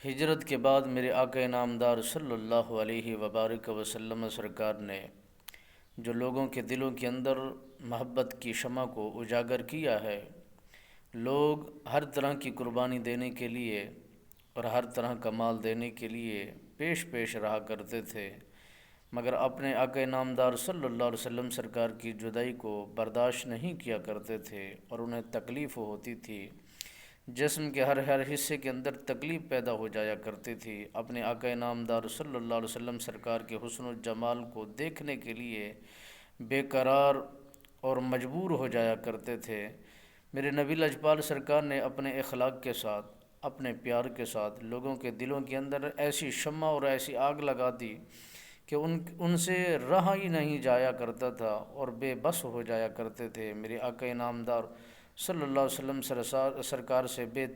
ہجرت کے بعد میرے آقا نامدار صلی اللہ علیہ وبارک وسلم سرکار نے جو لوگوں کے دلوں کے اندر محبت کی شمع کو اجاگر کیا ہے، لوگ ہر طرح کی قربانی دینے کے لیے اور ہر طرح کا مال دینے کے لیے پیش پیش رہا کرتے تھے، مگر اپنے آقا نامدار صلی اللہ علیہ وسلم سرکار کی جدائی کو برداشت نہیں کیا کرتے تھے اور انہیں تکلیف ہوتی تھی۔ جسم کے ہر حصے کے اندر تکلیف پیدا ہو جایا کرتی تھی۔ اپنے آقا نامدار صلی اللہ علیہ وسلم سرکار کے حسن و جمال کو دیکھنے کے لیے بے قرار اور مجبور ہو جایا کرتے تھے۔ میرے نبی لاجپال سرکار نے اپنے اخلاق کے ساتھ، اپنے پیار کے ساتھ لوگوں کے دلوں کے اندر ایسی شمع اور ایسی آگ لگا دی کہ ان سے رہا ہی نہیں جایا کرتا تھا اور بے بس ہو جایا کرتے تھے۔ میرے آقا نامدار صلی اللہ علیہ وسلم سرکار سے بے